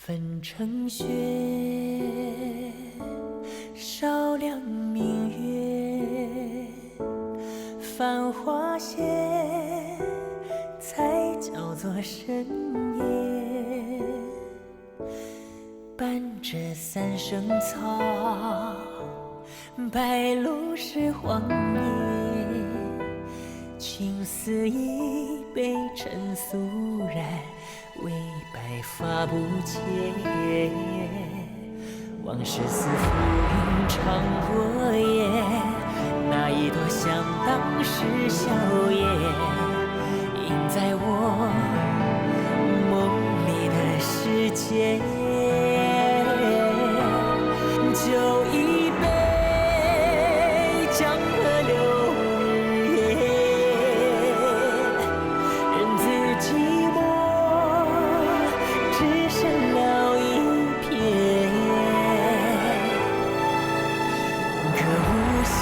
粉成雪，照亮明月，繁花谢，才叫做深夜。伴着三生草，白露是荒野。青丝一杯尘肃然，唯白发不减。往事似浮云常过眼，那一朵香当时笑颜，映在我梦里的世界。酒一杯，江河流日夜，人自寂寞，只剩了一片。歌无限，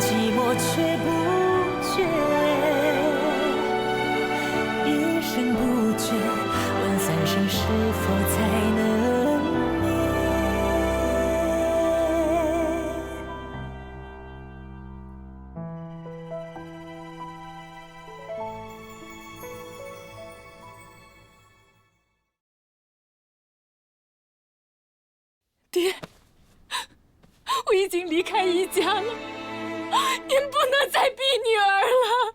寂寞却不绝，一生不觉，问三生是否才能。爹，我已经离开一家了，您不能再逼女儿了。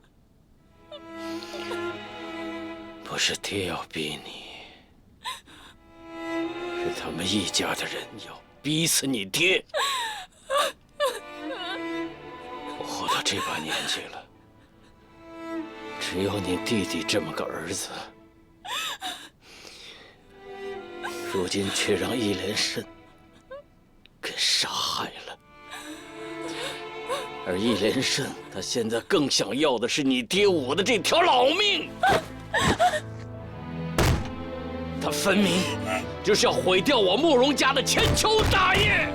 不是爹要逼你，是他们一家的人要逼死你爹。我活到这把年纪了，只有你弟弟这么个儿子，如今却让易连胜给杀害了。而易连胜，他现在更想要的是你爹我的这条老命。他分明就是要毁掉我慕容家的千秋大业，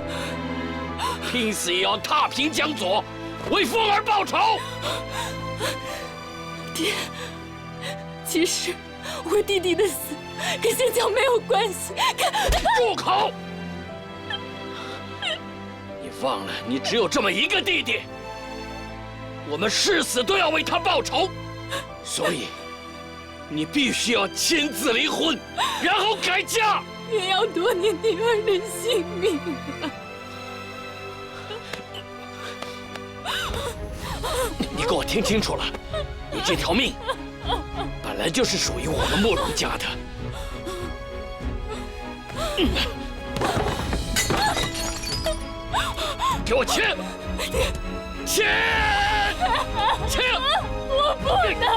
拼死也要踏平江左，为凤儿报仇。爹，其实我弟弟的死跟仙江没有关系。住口！你忘了，你只有这么一个弟弟，我们誓死都要为他报仇，所以你必须要亲自离婚，然后改嫁。也要夺你女儿的性命你给我听清楚了，你这条命本来就是属于我们慕容家的。给我签！签！签！我不能！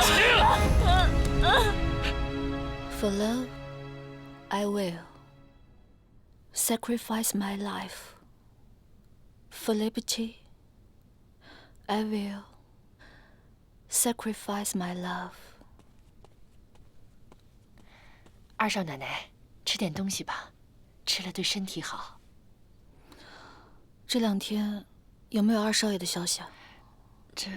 签！For love, I will sacrifice my life. For liberty, I will sacrifice my love. 二少奶奶，吃点东西吧，吃了对身体好。这2天有没有二少爷的消息啊？这，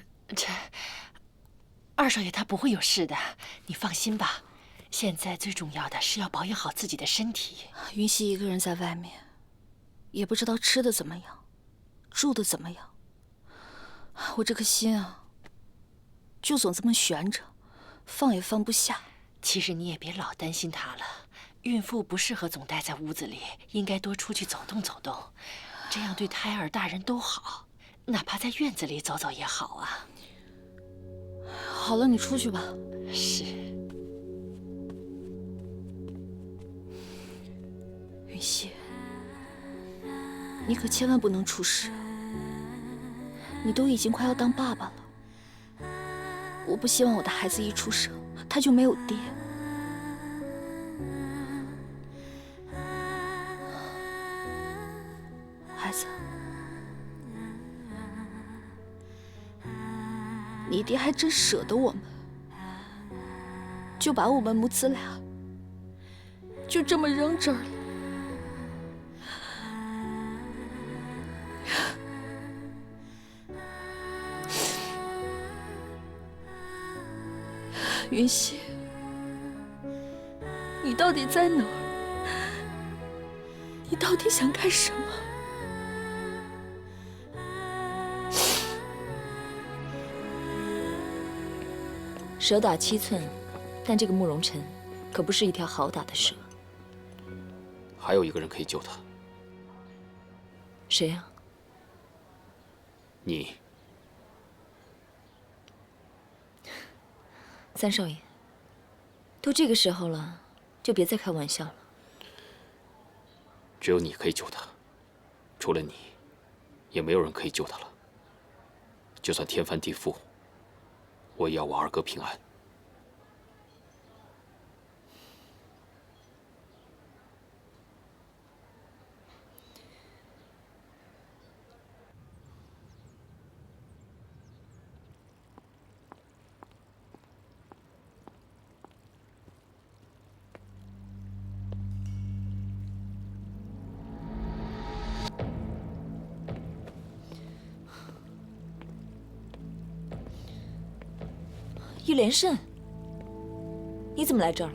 二少爷他不会有事的，你放心吧。现在最重要的是要保养好自己的身体。云溪一个人在外面，也不知道吃的怎么样，住的怎么样。我这颗心啊，就总这么悬着，放也放不下。其实你也别老担心她了，孕妇不适合总待在屋子里，应该多出去走动走动，这样对胎儿大人都好。哪怕在院子里走走也好啊。好了，你出去吧。是。云溪，你可千万不能出事。你都已经快要当爸爸了，我不希望我的孩子一出生，他就没有爹。孩子，你爹还真舍得我们，就把我们母子俩就这么扔这儿了。云溪，到底在哪儿？你到底想干什么？蛇打7寸，但这个慕容尘可不是一条好打的蛇。还有一个人可以救他。谁呀？你。三少爷，都这个时候了，就别再开玩笑了。只有你可以救他，除了你，也没有人可以救他了。就算天翻地覆，我也要我二哥平安。玉莲胜，你怎么来这儿了？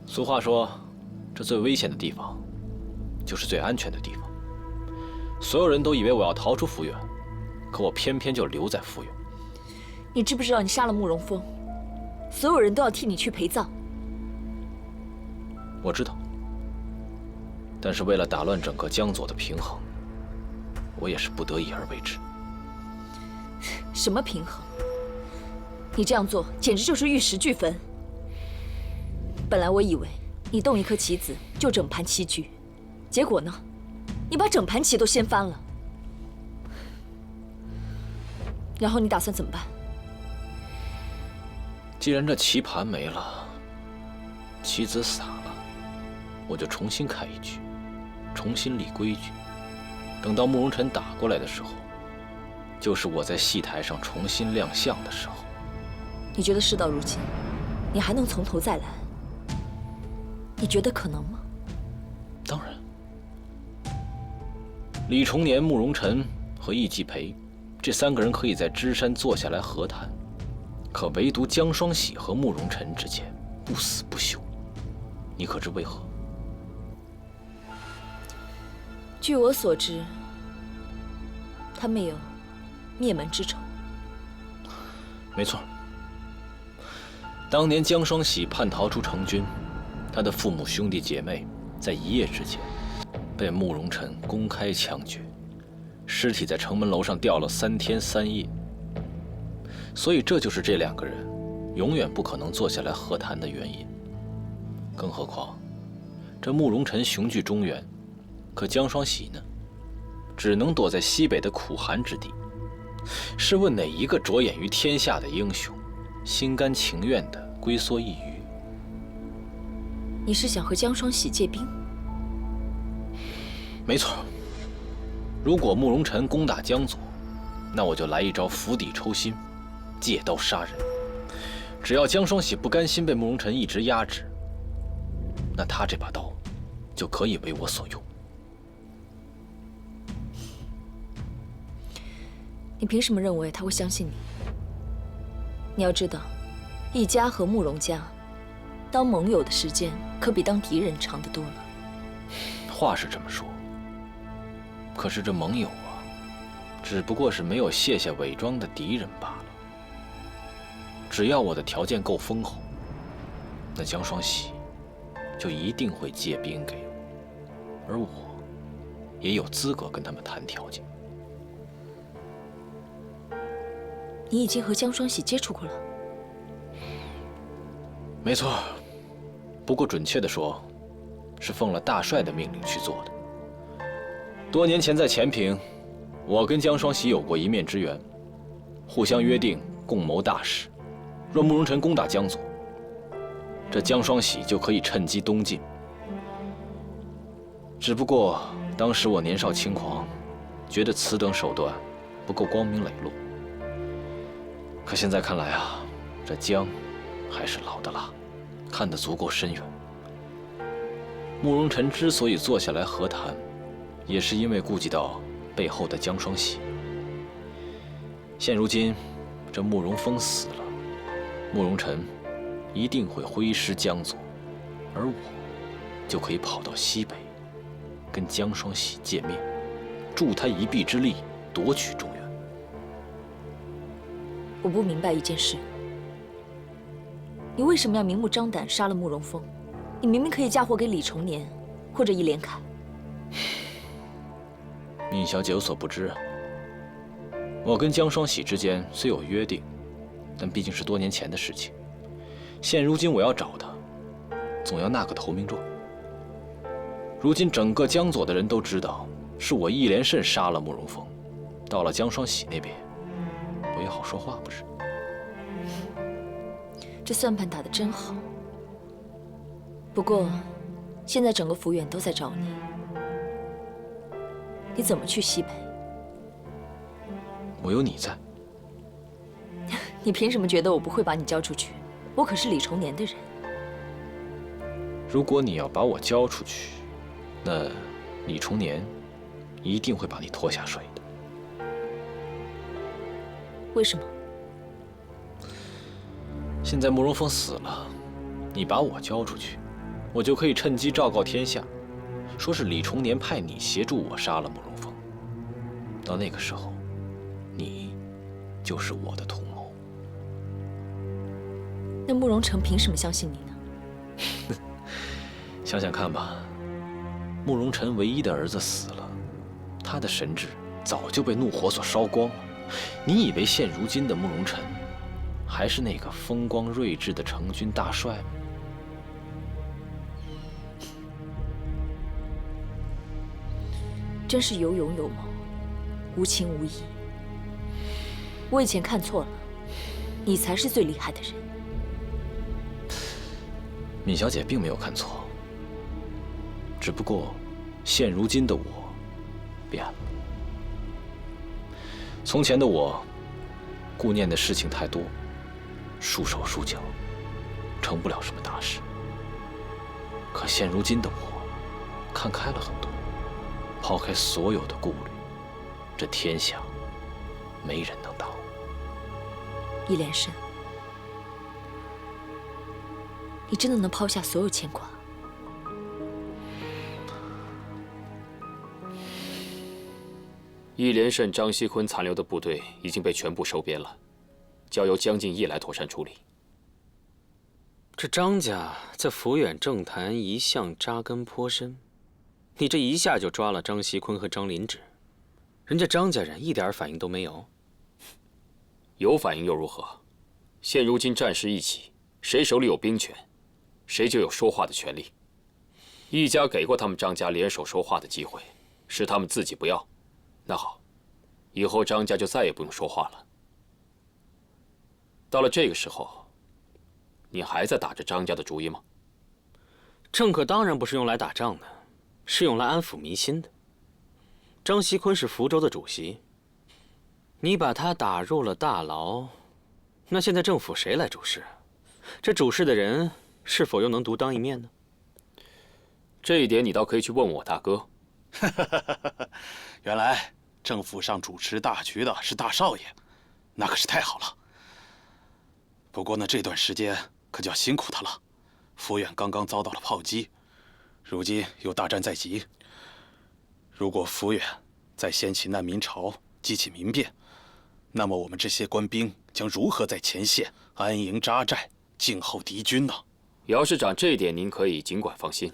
俗话说，这最危险的地方，就是最安全的地方。所有人都以为我要逃出福远，可我偏偏就留在福远。你知不知道你杀了慕容峰，所有人都要替你去陪葬？我知道，但是为了打乱整个江左的平衡，我也是不得已而为之。什么平衡？你这样做简直就是玉石俱焚。本来我以为你动一颗棋子就整盘棋局，结果呢，你把整盘棋都掀翻了。然后你打算怎么办？既然这棋盘没了，棋子散了，我就重新开一局，重新立规矩。等到慕容尘打过来的时候，就是我在戏台上重新亮相的时候。你觉得事到如今，你还能从头再来？你觉得可能吗？当然。李重年、慕容尘和易继培这3个人可以在芝山坐下来和谈，可唯独江双喜和慕容尘之间不死不休。你可知为何？据我所知，他们有灭门之仇。没错。当年江双喜叛逃出城军，他的父母兄弟姐妹在一夜之间被慕容尘公开枪决，尸体在城门楼上吊了3天3夜。所以这就是这2个人永远不可能坐下来和谈的原因。更何况，这慕容尘雄踞中原，可江双喜呢，只能躲在西北的苦寒之地。试问哪一个着眼于天下的英雄，心甘情愿地龟缩一隅？你是想和江双喜借兵？没错。如果慕容尘攻打江左，那我就来一招釜底抽薪，借刀杀人。只要江双喜不甘心被慕容尘一直压制，那他这把刀就可以为我所用。你凭什么认为他会相信你？你要知道，易家和慕容家当盟友的时间可比当敌人长得多了。话是这么说，可是这盟友啊，只不过是没有卸下伪装的敌人罢了。只要我的条件够丰厚，那江双喜就一定会借兵给我，而我也有资格跟他们谈条件。你已经和江双喜接触过了？没错，不过准确地说，是奉了大帅的命令去做的。多年前在前平，我跟江双喜有过一面之缘，互相约定共谋大事。若慕容尘攻打江左，这江双喜就可以趁机东进。只不过当时我年少轻狂，觉得此等手段不够光明磊落。可现在看来啊，这江还是老的辣，看得足够深远。慕容尘之所以坐下来和谈，也是因为顾及到背后的江双喜。现如今，这慕容峰死了，慕容尘一定会挥师江左，而我就可以跑到西北，跟江双喜见面，助他一臂之力，夺取中原。我不明白一件事，你为什么要明目张胆杀了慕容峰？你明明可以嫁祸给李重年，或者易连凯。闵小姐有所不知啊，我跟江双喜之间虽有约定，但毕竟是多年前的事情。现如今我要找他，总要纳个投名状。如今整个江左的人都知道，是我易连胜杀了慕容峰，到了江双喜那边，我也好说话，不是？这算盘打得真好。不过，现在整个府远都在找你，你怎么去西北？我有你在。你凭什么觉得我不会把你交出去？我可是李重年的人。如果你要把我交出去，那李重年一定会把你拖下水的。为什么？现在慕容峰死了，你把我交出去，我就可以趁机昭告天下，说是李重年派你协助我杀了慕容峰。到那个时候，你就是我的同谋。那慕容成凭什么相信你呢？想想看吧，慕容辰唯一的儿子死了，他的神智早就被怒火所烧光了。你以为现如今的慕容辰还是那个风光睿智的成军大帅吗？真是有勇有谋，无情无义。我以前看错了，你才是最厉害的人。闵小姐并没有看错，只不过现如今的我变了。从前的我顾念的事情太多，束手束脚，成不了什么大事。可现如今的我看开了很多，抛开所有的顾虑，这天下没人能打我。易连胜，你真的能抛下所有牵挂？易连胜、张锡坤残留的部队已经被全部收编了，交由江敬义来妥善处理。这张家在抚远政坛一向扎根颇深，你这一下就抓了张锡坤和张林芷，人家张家人一点反应都没有。有反应又如何？现如今战事一起，谁手里有兵权，谁就有说话的权利。易家给过他们张家联手说话的机会，是他们自己不要。那好，以后张家就再也不用说话了。到了这个时候，你还在打着张家的主意吗？政客当然不是用来打仗的，是用来安抚民心的。张锡坤是福州的主席，你把他打入了大牢，那现在政府谁来主事？这主事的人是否又能独当一面呢？这一点你倒可以去问问我大哥。原来政府上主持大局的是大少爷，那可是太好了。不过呢，这段时间可就要辛苦他了。抚远刚刚遭到了炮击，如今又大战在即。如果抚远再掀起难民潮，激起民变，那么我们这些官兵将如何在前线安营扎寨，静候敌军呢？姚师长，这一点您可以尽管放心。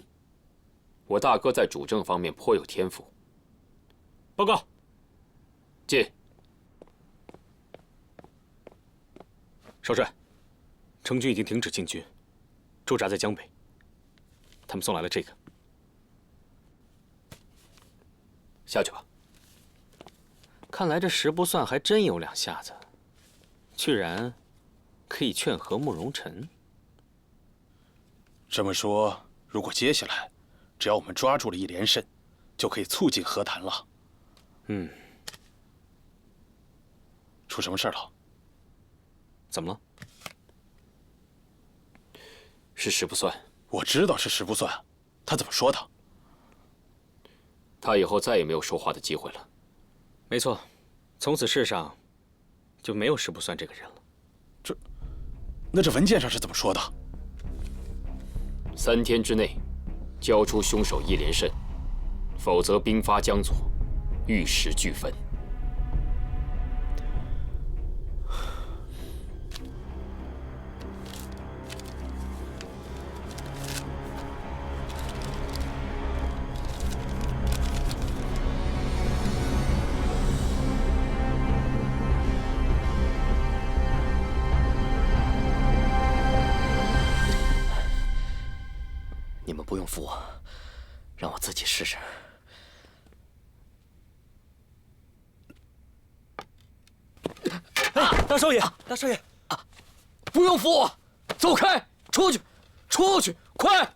我大哥在主政方面颇有天赋。报告。进。少帅，成军已经停止进军，驻扎在江北。他们送来了这个，下去吧。看来这石不算还真有两下子，居然可以劝和慕容辰。这么说，如果接下来只要我们抓住了易连胜，就可以促进和谈了。嗯。出什么事了？怎么了？是石不算。我知道是石不算，他怎么说的？他以后再也没有说话的机会了。没错，从此世上就没有石不算这个人了。那这文件上是怎么说的？ 3天之内交出凶手叶连胜，否则兵发江左，玉石俱焚。你们不用扶我，让我自己试试。大少爷，大少爷，不用扶我，走开，出去，出去，快！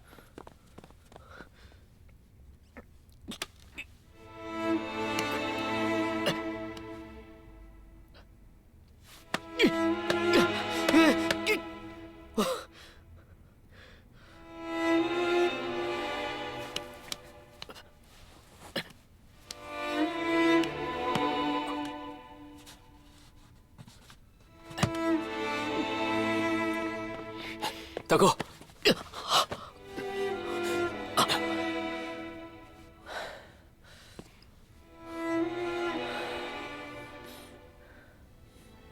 大哥，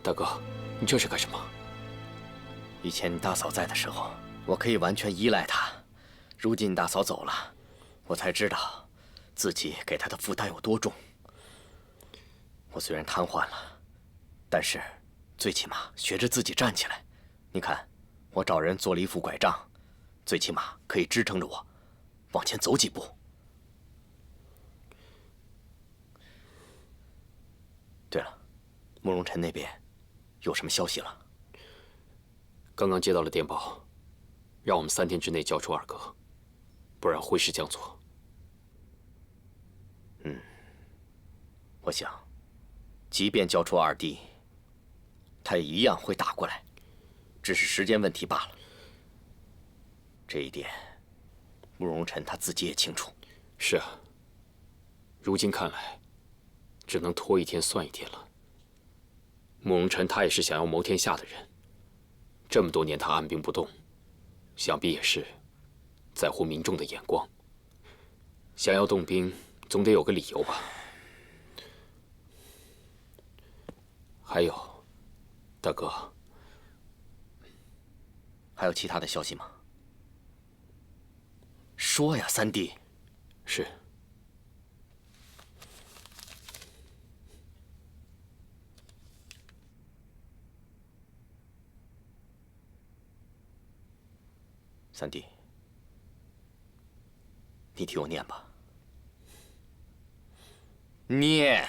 大哥，你这是干什么？以前你大嫂在的时候，我可以完全依赖她。如今你大嫂走了，我才知道自己给她的负担有多重。我虽然瘫痪了，但是最起码学着自己站起来。你看，我找人做了一副拐杖，最起码可以支撑着我往前走几步。对了，慕容晨那边有什么消息了？刚刚接到了电报，让我们3天之内交出二哥，不然会师江左。我想，即便交出二弟，他也一样会打过来，只是时间问题罢了。这一点，慕容晨他自己也清楚。是啊，如今看来，只能拖一天算一天了。慕容晨他也是想要谋天下的人，这么多年他按兵不动，想必也是在乎民众的眼光。想要动兵，总得有个理由吧。还有，大哥，还有其他的消息吗？说呀，三弟。是。三弟，你替我念吧。念。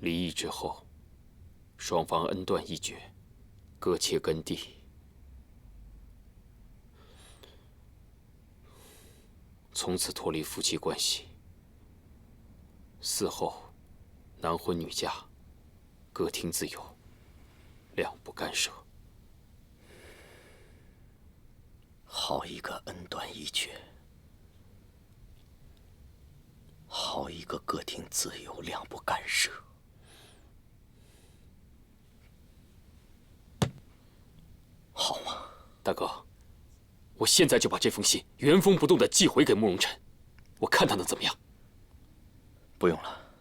离异之后，双方恩断义绝，各切根蒂。从此脱离夫妻关系。嗣后，男婚女嫁，各听自由，两不干涉。好一个恩断义绝，好一个各听自由，两不干涉。好啊，大哥，我现在就把这封信原封不动地寄回给慕容晨，我看他能怎么样。不用了。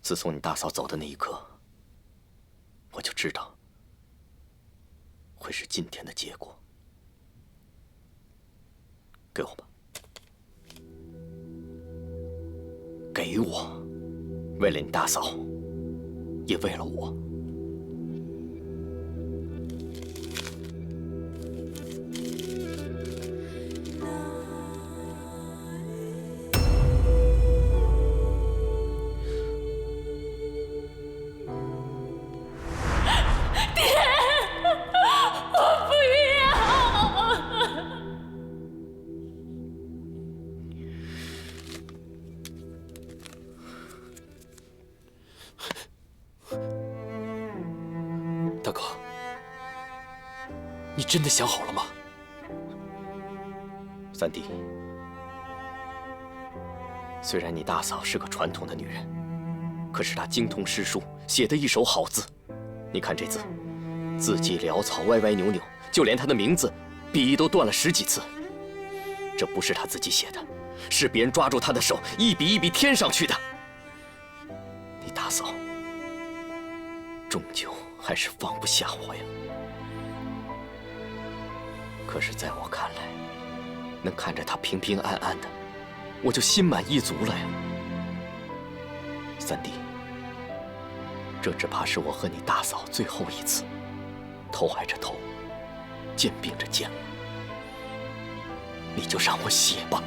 自从你大嫂走的那一刻，我就知道会是今天的结果。给我吧，给我，为了你大嫂，也为了我。大哥，你真的想好了吗？虽然你大嫂是个传统的女人，可是她精通诗书，写的一手好字。你看这字，字迹潦草，歪歪扭扭，就连她的名字，笔都断了10几次。这不是她自己写的，是别人抓住她的手，一笔一笔添上去的。你大嫂终究还是放不下我呀。可是在我看来，能看着她平平安安的，我就心满意足了呀。三弟，这只怕是我和你大嫂最后一次头挨着头，肩并着肩了。你就让我写吧。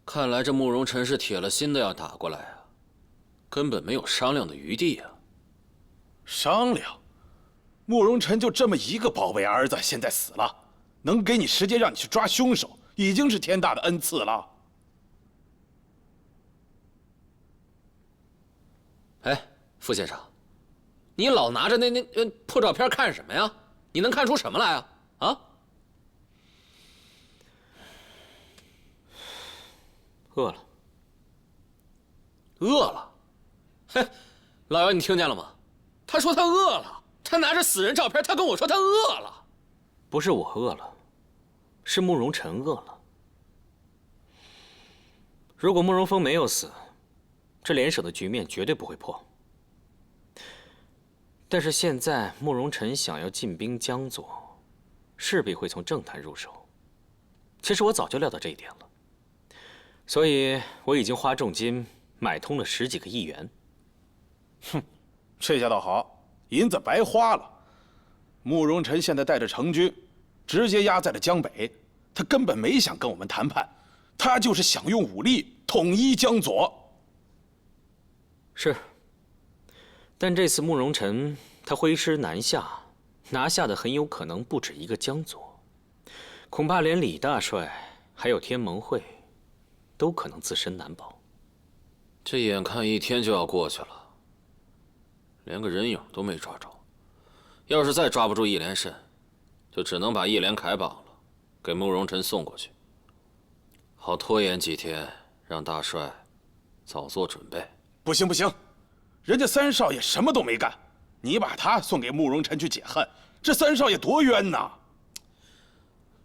看来这慕容晨是铁了心的要打过来啊，根本没有商量的余地啊。商量？慕容晨就这么一个宝贝儿子，现在死了，能给你时间让你去抓凶手，已经是天大的恩赐了。哎，傅先生，你老拿着那破照片看什么呀？你能看出什么来啊？啊？饿了。饿了？嘿，老姚，你听见了吗？他说他饿了，他拿着死人照片，他跟我说他饿了。不是我饿了，是慕容晨饿了。如果慕容峰没有死，这联手的局面绝对不会破。但是现在慕容晨想要进兵江左，势必会从政坛入手。其实我早就料到这一点了。所以我已经花重金买通了10几个亿元。哼，这下倒好，银子白花了。慕容晨现在带着成军，直接压在了江北，他根本没想跟我们谈判，他就是想用武力统一江左。是，但这次慕容晨他挥师南下，拿下的很有可能不止一个江左，恐怕连李大帅还有天盟会都可能自身难保。这眼看一天就要过去了，连个人影都没抓着。要是再抓不住易连胜，就只能把易连凯绑了，给慕容晨送过去，好拖延几天，让大帅早做准备。不行不行，人家三少爷什么都没干，你把他送给慕容晨去解恨，这三少爷多冤呐！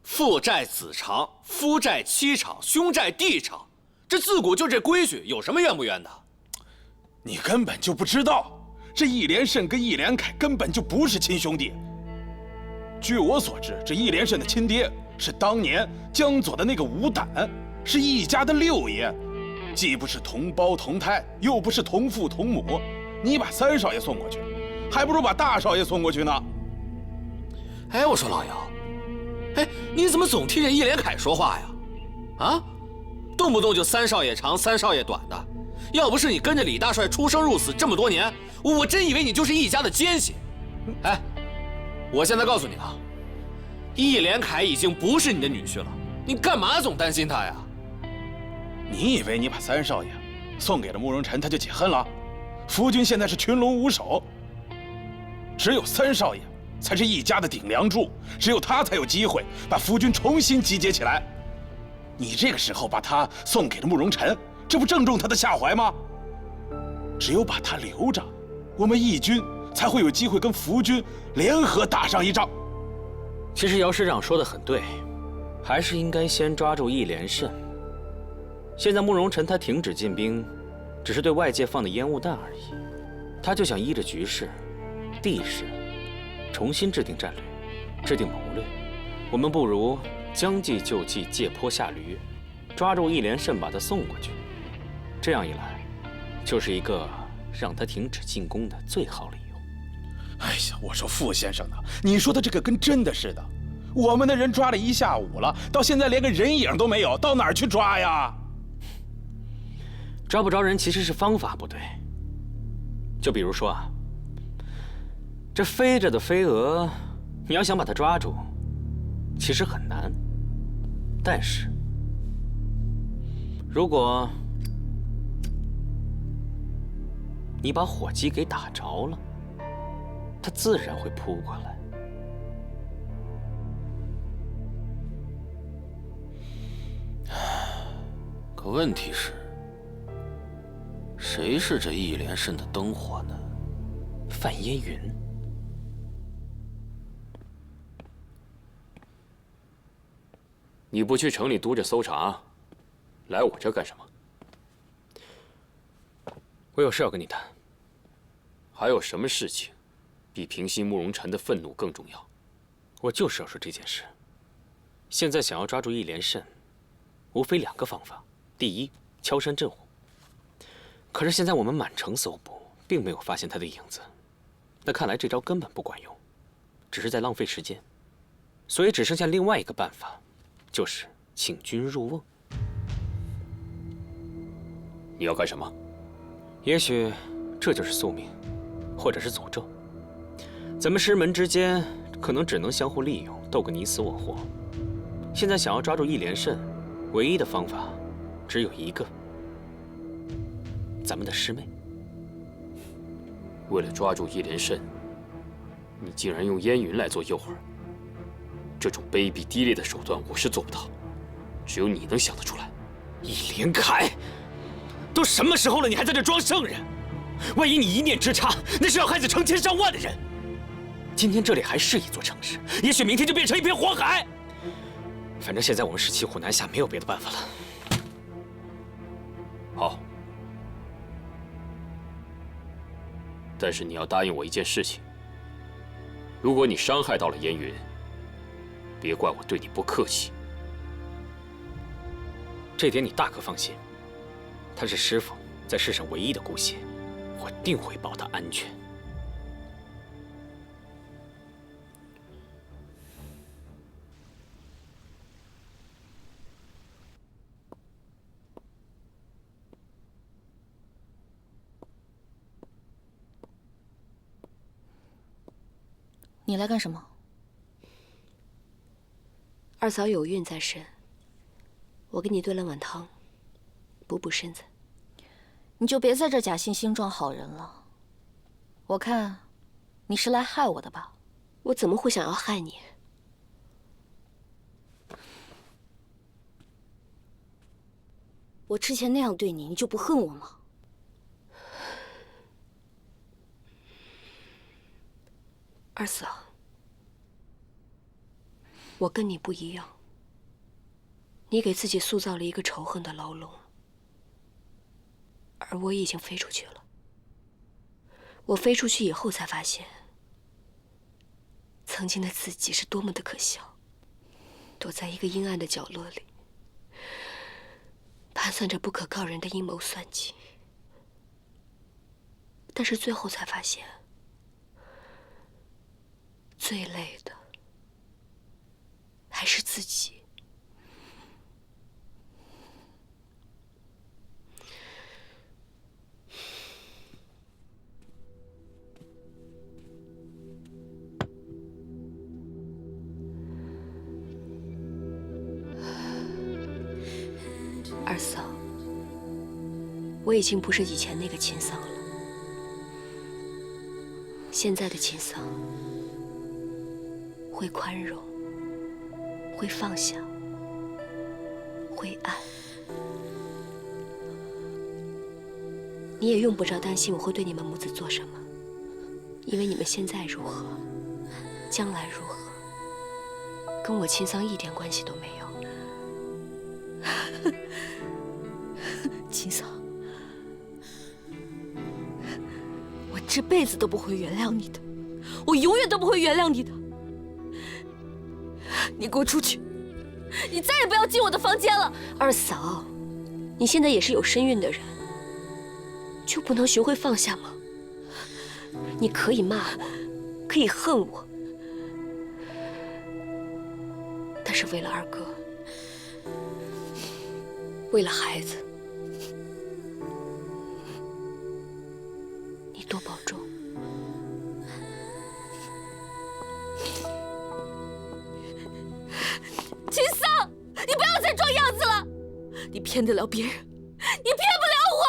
父债子偿，夫债妻偿，兄债弟偿，这自古就这规矩，有什么冤不冤的？你根本就不知道，这易连胜跟易连凯根本就不是亲兄弟。据我所知，这易连胜的亲爹是当年江左的那个吴胆，是易家的六爷，既不是同胞同胎，又不是同父同母。你把三少爷送过去，还不如把大少爷送过去呢。哎，我说老姚，哎，你怎么总替这易连凯说话呀？啊，动不动就三少爷长，三少爷短的。要不是你跟着李大帅出生入死这么多年，我真以为你就是易家的奸细。哎，我现在告诉你啊，易连凯已经不是你的女婿了，你干嘛总担心他呀？你以为你把三少爷送给了慕容晨，他就解恨了？夫君现在是群龙无首，只有三少爷才是易家的顶梁柱，只有他才有机会把夫君重新集结起来。你这个时候把他送给了慕容晨，这不正中他的下怀吗？只有把他留着，我们义军才会有机会跟夫君联合打上一仗。其实姚师长说的很对，还是应该先抓住易连胜。现在慕容晨他停止进兵，只是对外界放的烟雾弹而已。他就想依着局势、地势，重新制定战略，制定谋略。我们不如将计就计，借坡下驴，抓住易连胜，把他送过去。这样一来，就是一个让他停止进攻的最好理由。哎呀，我说傅先生呢，你说的这个跟真的似的。我们的人抓了一下午了，到现在连个人影都没有，到哪儿去抓呀？抓不着人其实是方法不对。就比如说啊，这飞着的飞蛾，你要想把它抓住，其实很难。但是，如果你把火鸡给打着了，它自然会扑过来。可问题是，谁是这一连胜的灯火呢？范烟云。你不去城里督着搜查，来我这干什么？我有事要跟你谈。还有什么事情比平息慕容晨的愤怒更重要？我就是要说这件事。现在想要抓住易连胜，无非2个方法：第一，敲山震虎。可是现在我们满城搜捕，并没有发现他的影子。那看来这招根本不管用，只是在浪费时间。所以只剩下另外一个办法。就是请君入瓮。你要干什么？也许这就是宿命，或者是诅咒。咱们师门之间可能只能相互利用，斗个你死我活。现在想要抓住易连胜，唯一的方法只有一个：咱们的师妹。为了抓住易连胜，你竟然用烟云来做诱饵。这种卑鄙低劣的手段，我是做不到，只有你能想得出来。易连凯，都什么时候了，你还在这装圣人？万一你一念之差，那是要害死成千上万的人。今天这里还是一座城市，也许明天就变成一片火海。反正现在我们是骑虎难下，没有别的办法了。好，但是你要答应我一件事情：如果你伤害到了烟云，别怪我对你不客气。这点你大可放心，他是师父在世上唯一的姑息，我定会保他安全。你来干什么？二嫂有孕在身，我给你炖了碗汤，补补身子。你就别在这假惺惺装好人了。我看你是来害我的吧？我怎么会想要害你？我之前那样对你，你就不恨我吗？二嫂，我跟你不一样，你给自己塑造了一个仇恨的牢笼，而我已经飞出去了。我飞出去以后才发现，曾经的自己是多么的可笑，躲在一个阴暗的角落里，盘算着不可告人的阴谋算计。但是最后才发现，最累的还是自己。二嫂，我已经不是以前那个秦桑了。现在的秦桑会宽容，会放下，会爱。你也用不着担心我会对你们母子做什么，因为你们现在如何，将来如何，跟我秦桑一点关系都没有。秦桑，我这辈子都不会原谅你的，我永远都不会原谅你的。你给我出去！你再也不要进我的房间了。二嫂，你现在也是有身孕的人，就不能学会放下吗？你可以骂我，可以恨我，但是为了二哥，为了孩子，你多保重。秦桑，你不要再装样子了，你骗得了别人，你骗不了我。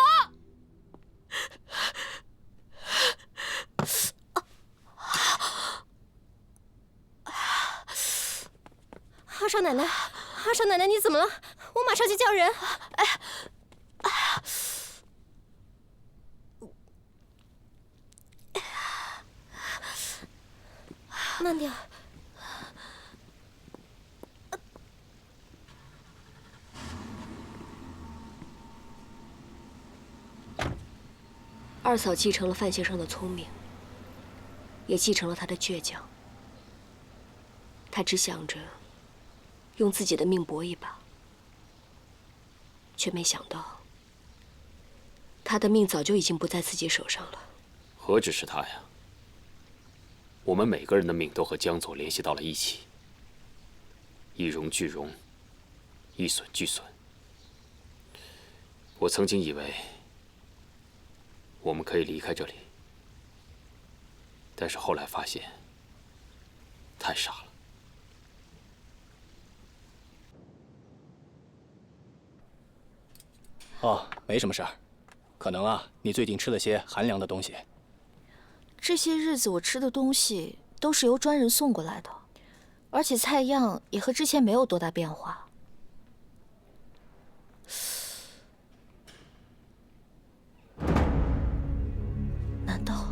阿少奶奶，阿少奶奶，你怎么了？我马上去叫人。慢点。二嫂继承了范先生的聪明，也继承了他的倔强。她只想着用自己的命搏一把，却没想到她的命早就已经不在自己手上了。何止是他呀，我们每个人的命都和江左联系到了一起，一荣俱荣，一损俱损。我曾经以为我们可以离开这里，但是后来发现太傻了。哦，没什么事儿，可能啊，你最近吃了些寒凉的东西。这些日子我吃的东西都是由专人送过来的，而且菜样也和之前没有多大变化。难道？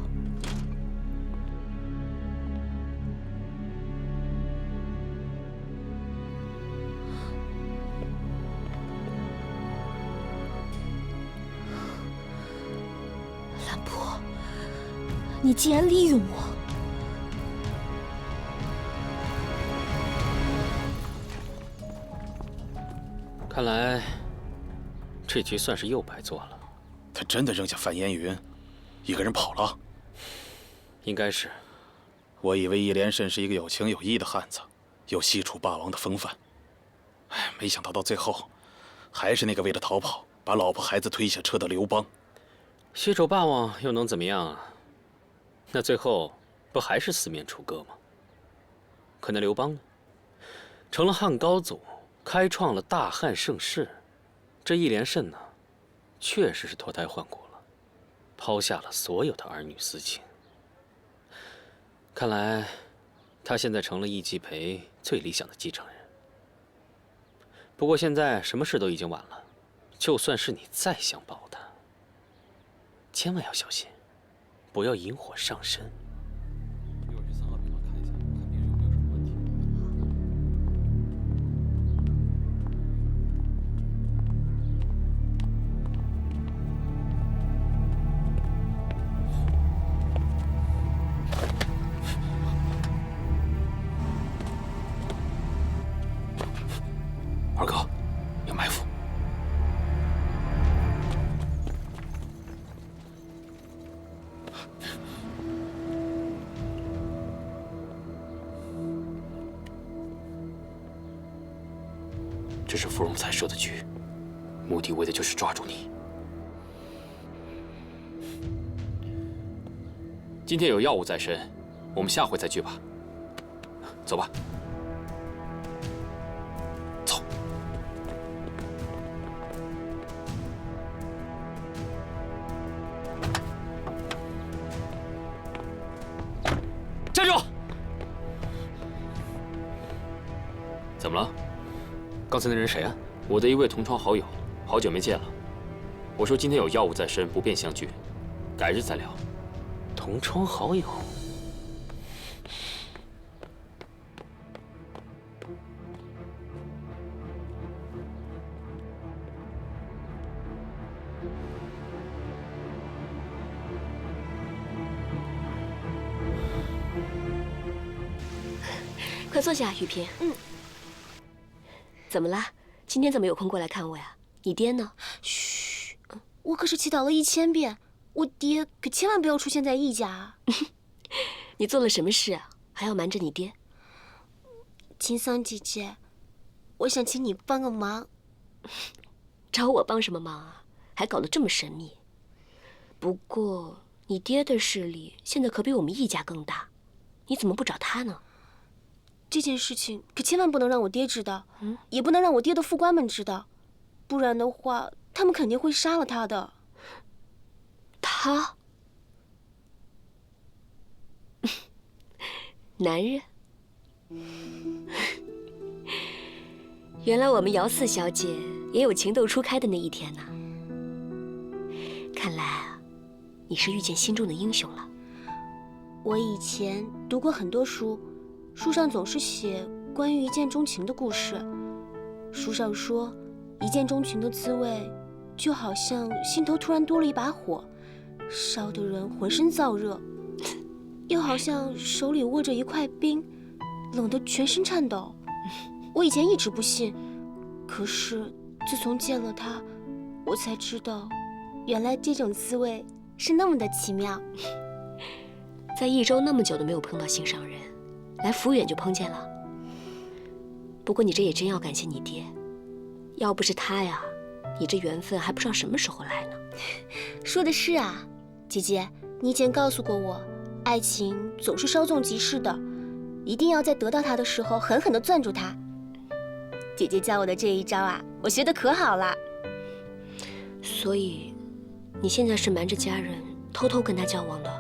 兰波，你竟然利用我！看来这局算是又白做了。他真的扔下范烟云，一个人跑了？应该是。我以为易连胜是一个有情有义的汉子，有西楚霸王的风范。哎，没想到到最后，还是那个为了逃跑，把老婆孩子推下车的刘邦。西楚霸王又能怎么样啊？那最后不还是四面楚歌吗？可那刘邦呢？成了汉高祖，开创了大汉盛世。这易连胜呢，确实是脱胎换骨了，抛下了所有的儿女私情。看来，他现在成了易继培最理想的继承人。不过现在什么事都已经晚了，就算是你再想保他，千万要小心，不要引火上身。一会儿去3号病房看一下，看病人有没有什么问题。二哥，有埋伏。这是芙蓉才设的局，目的为的就是抓住你。今天有要务在身，我们下回再聚吧。走吧。走。站住！怎么了？刚才那人谁啊？我的一位同窗好友，好久没见了。我说今天有要务在身，不便相聚，改日再聊。同窗好友。快坐下，雨萍。怎么了？今天怎么有空过来看我呀？你爹呢？嘘，我可是祈祷了1000遍，我爹可千万不要出现在易家啊！你做了什么事啊？还要瞒着你爹？秦桑姐姐，我想请你帮个忙。找我帮什么忙啊？还搞得这么神秘。不过你爹的势力现在可比我们易家更大，你怎么不找他呢？这件事情可千万不能让我爹知道，也不能让我爹的副官们知道，不然的话，他们肯定会杀了他的。他？男人？原来我们姚四小姐也有情窦初开的那一天呐。看来啊，你是遇见心中的英雄了。我以前读过很多书，书上总是写关于一见钟情的故事。书上说，一见钟情的滋味，就好像心头突然多了一把火，烧得人浑身燥热；又好像手里握着一块冰，冷得全身颤抖。我以前一直不信，可是自从见了他，我才知道，原来这种滋味是那么的奇妙。在益州那么久都没有碰到心上人，来抚远就碰见了。不过你这也真要感谢你爹，要不是他呀，你这缘分还不知道什么时候来呢。说的是啊，姐姐，你以前告诉过我，爱情总是稍纵即逝的，一定要在得到他的时候狠狠地攥住他。姐姐教我的这一招啊，我学得可好了。所以，你现在是瞒着家人偷偷跟他交往的？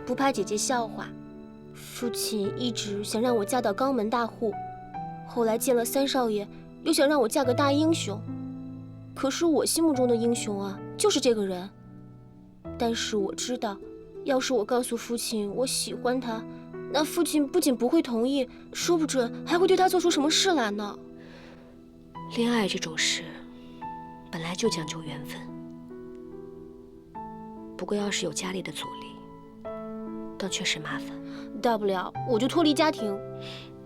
不怕姐姐笑话，父亲一直想让我嫁到高门大户，后来见了三少爷，又想让我嫁个大英雄。可是我心目中的英雄啊，就是这个人。但是我知道，要是我告诉父亲我喜欢他，那父亲不仅不会同意，说不准还会对他做出什么事来呢。恋爱这种事，本来就讲究缘分。不过要是有家里的阻力，倒确实麻烦。大不了我就脱离家庭，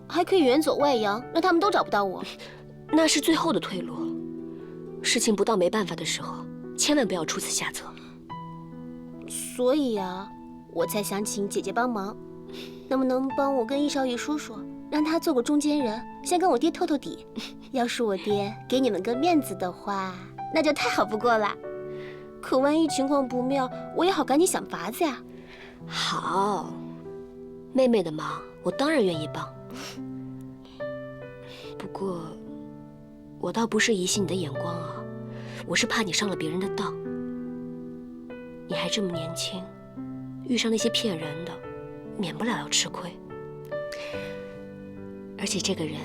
还可以远走外洋，让他们都找不到我。那是最后的退路。事情不到没办法的时候，千万不要出此下策。所以啊，我才想请姐姐帮忙，能不能帮我跟易少爷说说，让他做个中间人，先跟我爹透透底。要是我爹给你们个面子的话，那就太好不过了。可万一情况不妙，我也好赶紧想法子呀。好，妹妹的忙我当然愿意帮。不过，我倒不是疑心你的眼光啊，我是怕你上了别人的当。你还这么年轻，遇上那些骗人的，免不了要吃亏。而且这个人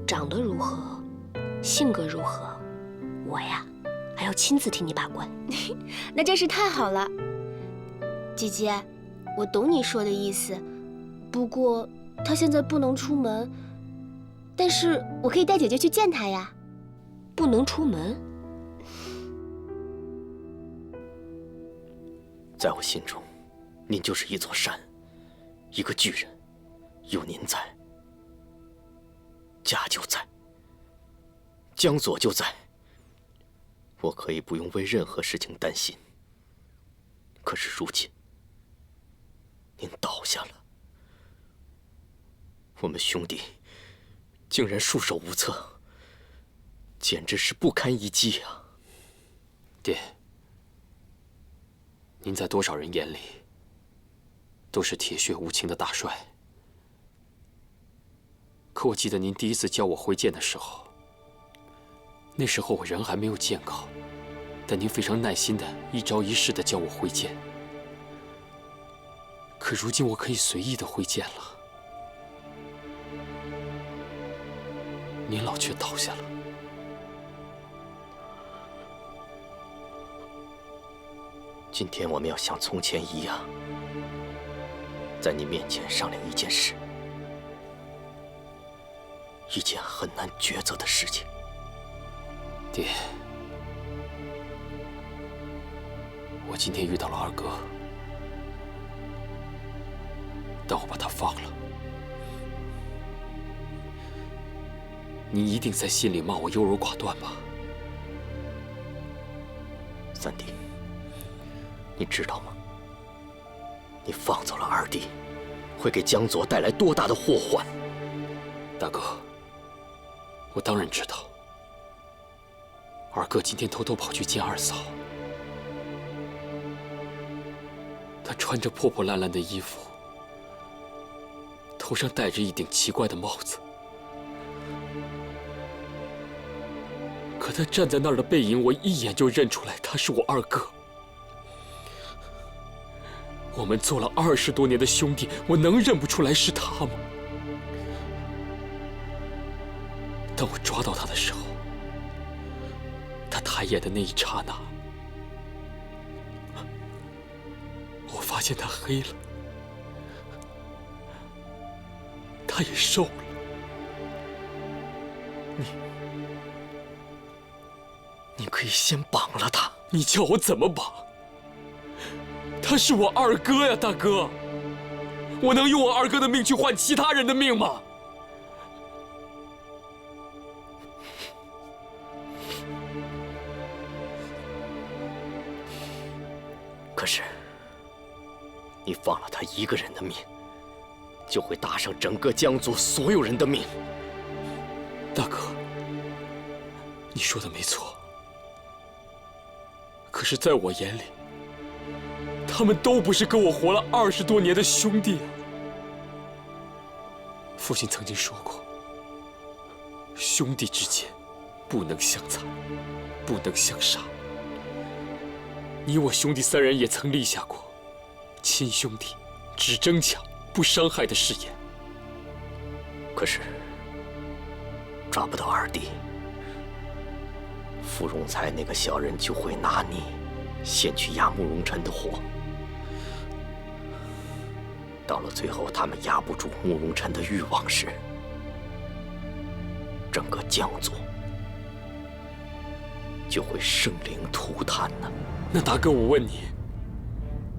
长得如何，性格如何，我呀还要亲自替你把关。那真是太好了，姐姐，我懂你说的意思。不过他现在不能出门，但是我可以带姐姐去见他呀。不能出门？在我心中，您就是一座山，一个巨人，有您在，家就在，江左就在，我可以不用为任何事情担心。可是如今，您倒下了，我们兄弟竟然束手无策，简直是不堪一击啊！爹，您在多少人眼里都是铁血无情的大帅。可我记得您第一次教我挥剑的时候，那时候我人还没有剑考，但您非常耐心的一招一式的教我挥剑。可如今我可以随意的挥剑了，您老却倒下了。今天我们要像从前一样，在你面前商量一件事，一件很难抉择的事情。爹，我今天遇到了二哥，但我把他放了。您一定在心里骂我优柔寡断吧？三弟，你知道吗？你放走了二弟，会给江左带来多大的祸患？大哥，我当然知道。二哥今天偷偷跑去见二嫂，他穿着破破烂烂的衣服，头上戴着一顶奇怪的帽子，可他站在那儿的背影，我一眼就认出来，他是我二哥。我们做了20多年的兄弟，我能认不出来是他吗？当我抓到他的时候，他抬眼的那一刹那，我发现他黑了，他也瘦了。你可以先绑了他。你叫我怎么绑？他是我二哥呀，大哥！我能用我二哥的命去换其他人的命吗？可是，你放了他一个人的命，就会搭上整个江族所有人的命。大哥，你说的没错。可是，在我眼里，他们都不是跟我活了20多年的兄弟啊。父亲曾经说过，兄弟之间不能相残，不能相杀。你我兄弟3人也曾立下过亲兄弟只争抢不伤害的誓言。可是抓不到二弟，傅荣才那个小人就会拿你先去压慕容辰的火。到了最后，他们压不住慕容辰的欲望时，整个江族就会生灵涂炭呢。那大哥，我问你，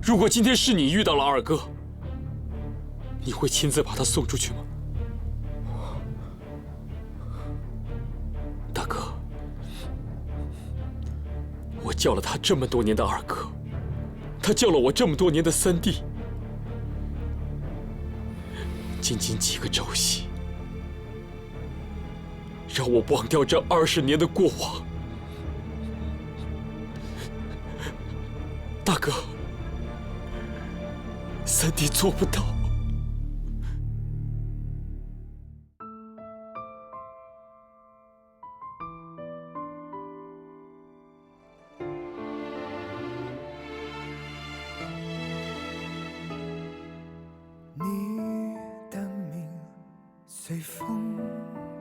如果今天是你遇到了二哥，你会亲自把他送出去吗？大哥，我叫了他这么多年的二哥，他叫了我这么多年的三弟，仅仅几个朝夕，让我忘掉这20年的过往。大哥，三弟做不到。你的名随风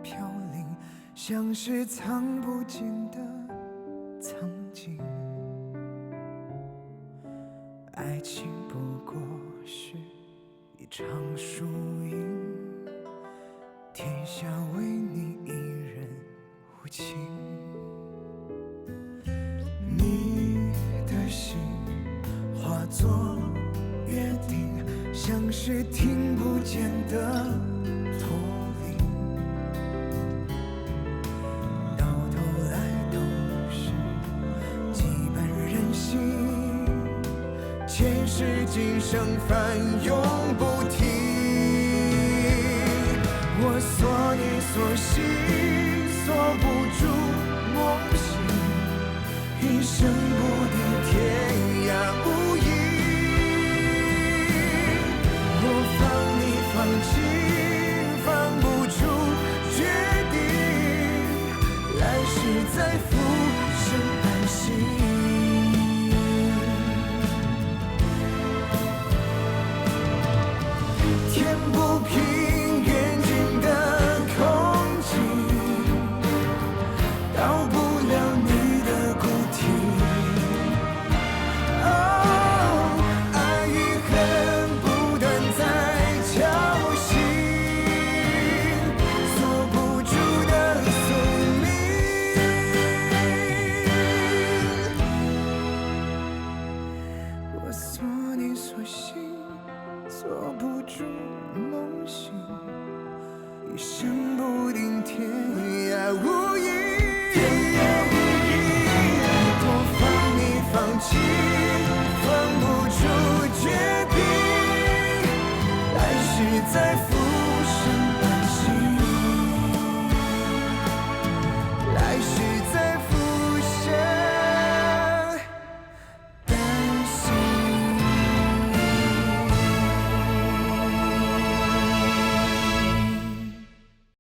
飘零，像是藏不尽的曾经。爱情不过是一场输赢，天下为你一人无情。你的心化作约定，像是听不见的驼铃，到头来都是羁绊人心。前世今生翻涌不停，我锁你锁心，锁不住梦醒，一生不敌天涯无垠。我放你放尽，放不出决定，来世再赴。